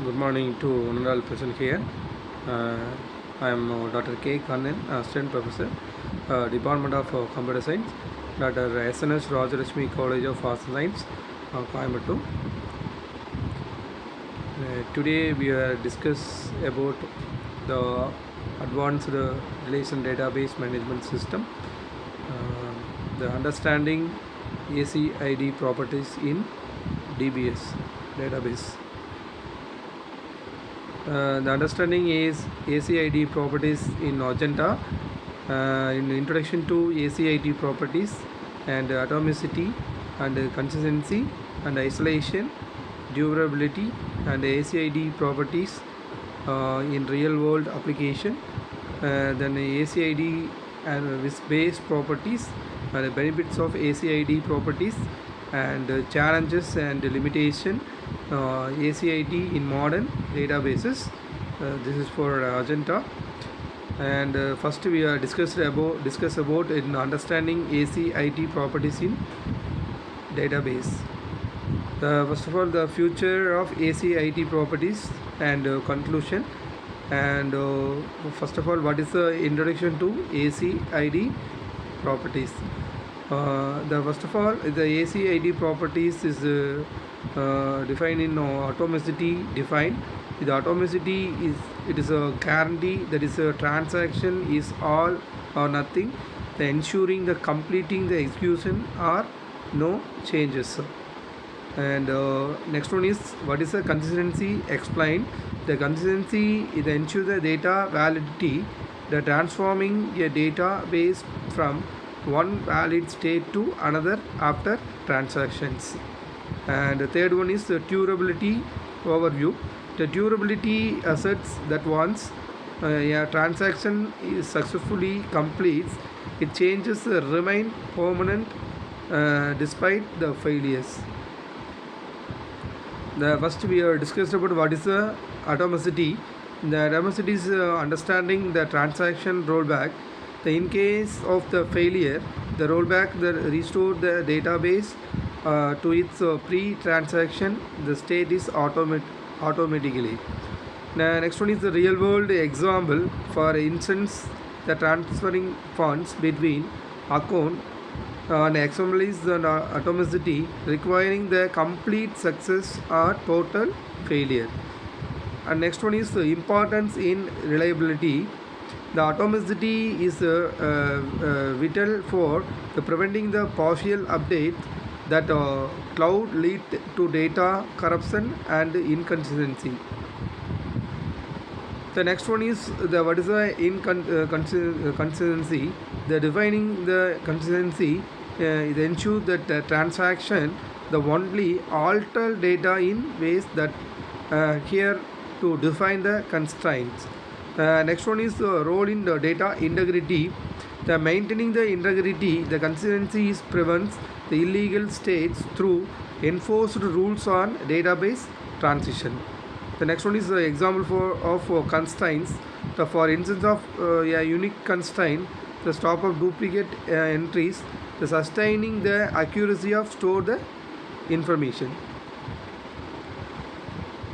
Good morning to one and all present here. Uh, I am Dr. K. Kannan, Assistant Professor, Department of Computer Science, Dr. SNS Rajarashmi College of Arts and Science, Coimbatore. Today we are discuss about the advanced relation database management system, the understanding ACID properties in DBS database. The understanding is ACID properties in agenda, in introduction to ACID properties and atomicity and consistency and isolation, durability and ACID properties in real world application, then ACID and with base properties and the benefits of ACID properties and challenges and limitation ACID in modern databases. This is for agenda. And first we are discuss about in understanding ACID properties in database. First of all, the future of ACID properties and conclusion. And first of all, what is the introduction to ACID properties? The first of all, the ACID properties is defined in Atomicity defined. The atomicity is a guarantee that is a transaction is all or nothing, the ensuring the completing the execution or no changes. And next one is what is the consistency explained. The consistency is ensure the data validity, the transforming a database from one valid state to another after transactions. And the third one is the durability overview. The durability asserts that once a transaction is successfully completes, it changes remain permanent despite the failures. The first we are discussed about what is the atomicity. The atomicity is understanding the transaction rollback. In case of the failure, the rollback restore the database to its pre-transaction, the state is automatically. Now, next one is the real world example. For instance, the transferring funds between account and example is the atomicity requiring the complete success or total failure. And next one is the importance in reliability. The atomicity is vital for preventing the partial update that cloud lead to data corruption and inconsistency. The next one is the what is the consistency. The defining the consistency it ensures that the transaction the only alter data in ways that here to define the constraints. Next one is the role in the data integrity. The maintaining the integrity, the consistency is prevents the illegal states through enforced rules on database transition. The next one is the example of constraints. For instance of a unique constraint, the stop of duplicate entries, the sustaining the accuracy of stored information.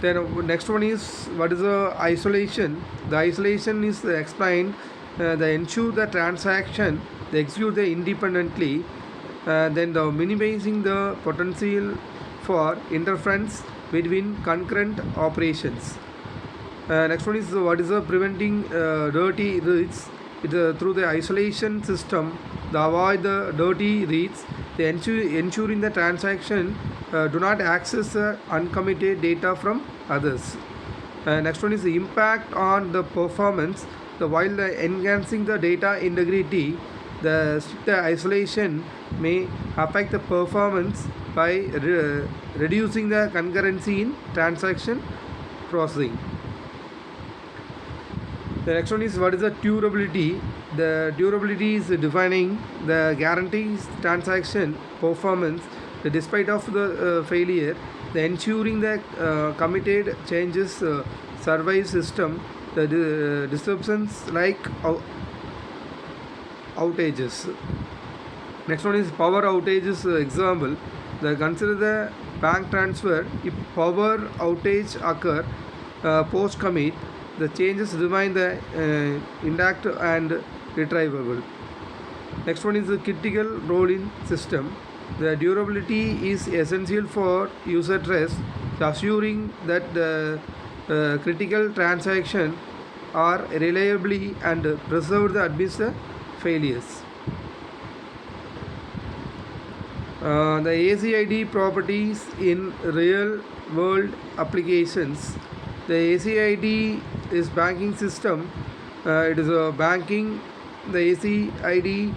Then next one is what is the isolation. The isolation is explained the ensure the transaction they execute independently, then the minimizing the potential for interference between concurrent operations. Next one is what is the preventing dirty reads. Through the isolation system, the avoid the dirty reads, the ensuring the transaction do not access uncommitted data from others. Next one is the impact on the performance. While enhancing the data integrity, the strict isolation may affect the performance by reducing the concurrency in transaction processing. The next one is what is the durability. The durability is defining the guarantees transaction performance despite of the failure, the ensuring the committed changes survive system, the disruptions like outages. Next one is power outages example. The consider the bank transfer. If power outage occur, post commit, the changes remain the intact and retrievable. Next one is the critical role in system. The durability is essential for user trust, assuring that the critical transaction are reliably and preserved amidst the failures. The ACID properties in real world applications. The ACID is banking system. It is a banking. The ACID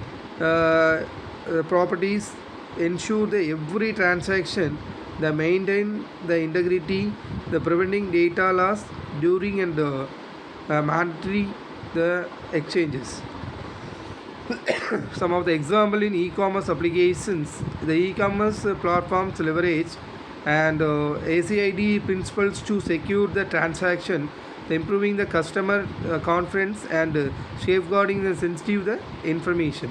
properties ensure that every transaction they maintain the integrity, the preventing data loss during and mandatory the exchanges. Some of the example in e-commerce applications, the e-commerce platforms leverage and ACID principles to secure the transaction, improving the customer confidence and safeguarding the sensitive the information.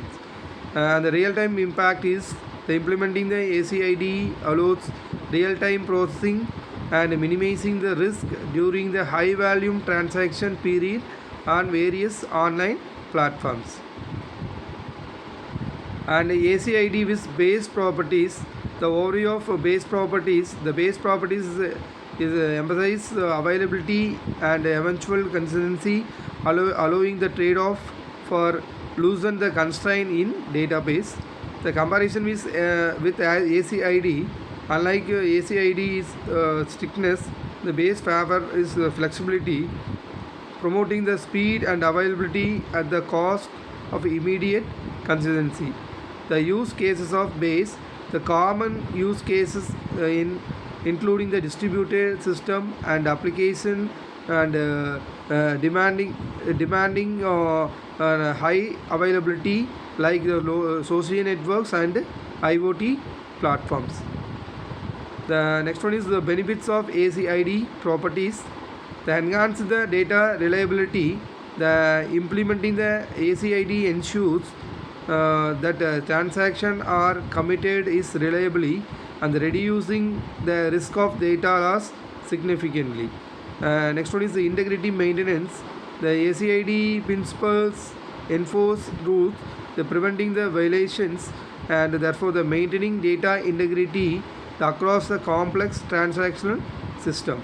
The real-time impact is the implementing the ACID allows real-time processing and minimizing the risk during the high volume transaction period on various online platforms. And ACID with base properties. The overview of base properties. The base properties is emphasize availability and eventual consistency, allowing the trade-off for loosen the constraint in database. The comparison with ACID, unlike ACID's strictness, the base favor is flexibility, promoting the speed and availability at the cost of immediate consistency. The use cases of base, the common use cases in including the distributed system and application and demanding high availability like the social networks and IoT platforms. The next one is the benefits of ACID properties. The enhance the data reliability. The implementing the ACID ensures that transaction are committed is reliably and reducing the risk of data loss significantly. Next one is the integrity maintenance. The ACID principles enforce rules, the preventing the violations and therefore the maintaining data integrity across the complex transactional system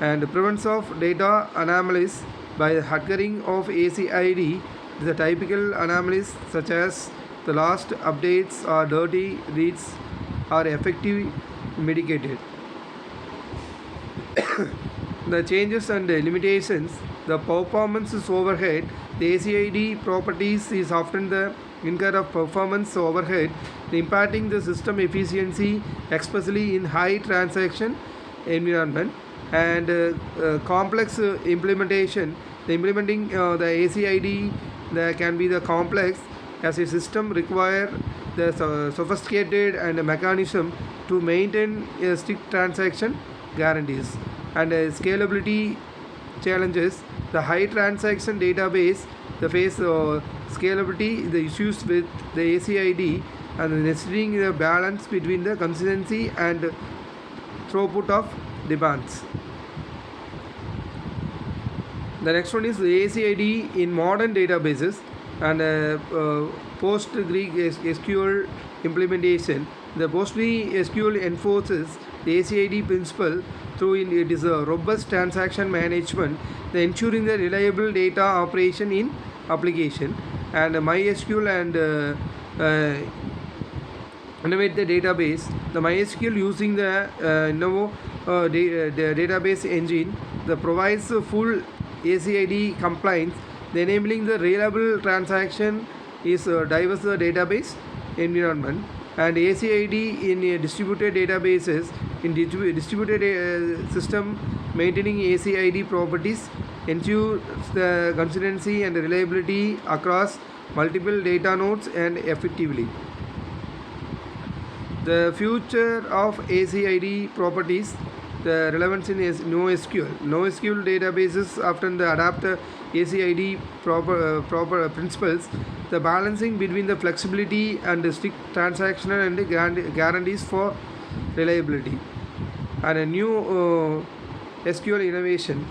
and prevents of data anomalies by adhering of ACID. The typical anomalies such as the lost updates or dirty reads are effectively mitigated. The changes and limitations, the performance is overhead. The ACID properties is often the incur of performance overhead, impacting the system efficiency, especially in high transaction environment and complex implementation. The implementing the ACID can be the complex as a system require the sophisticated and a mechanism to maintain a strict transaction guarantees and scalability challenges. The high transaction database the face scalability the issues with the ACID and necessitating the balance between the consistency and throughput of demands. The next one is the ACID in modern databases and PostgreSQL implementation. The PostgreSQL enforces the ACID principle through it is a robust transaction management, the ensuring the reliable data operation in application and MySQL and innovate the database. The MySQL using the Innovo database engine that provides full ACID compliance, the enabling the reliable transaction is diverse database environment and ACID in distributed databases in distributed system maintaining ACID properties ensures the consistency and reliability across multiple data nodes and effectively. The future of ACID properties, the relevance in NoSQL. NoSQL databases often adapt the ACID proper principles, the balancing between the flexibility and the strict transactional and guarantees for reliability. And a new SQL innovation.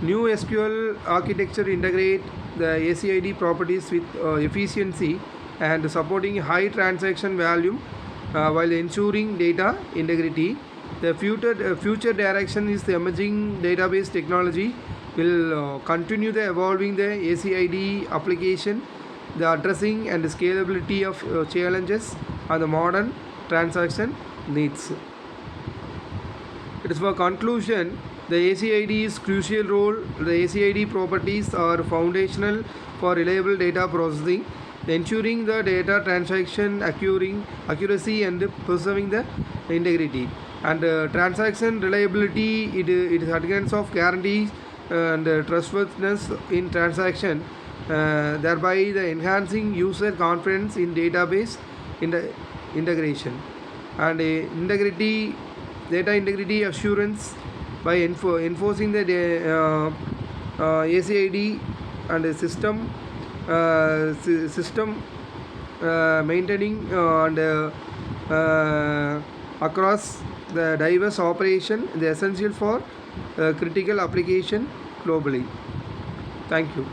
New SQL architecture integrate the ACID properties with efficiency and supporting high transaction volume while ensuring data integrity. The future direction is the emerging database technology will continue the evolving the ACID application, the addressing and scalability of challenges and the modern transaction needs. It is for conclusion, the ACID is crucial role. The ACID properties are foundational for reliable data processing, ensuring the data transaction accuracy and preserving the integrity. And transaction reliability, it is adherence of guarantees and trustworthiness in transaction, thereby the enhancing user confidence in database in the integration and integrity data integrity assurance by enforcing the ACID and the system maintaining and across the diverse operation is essential for critical application globally. Thank you.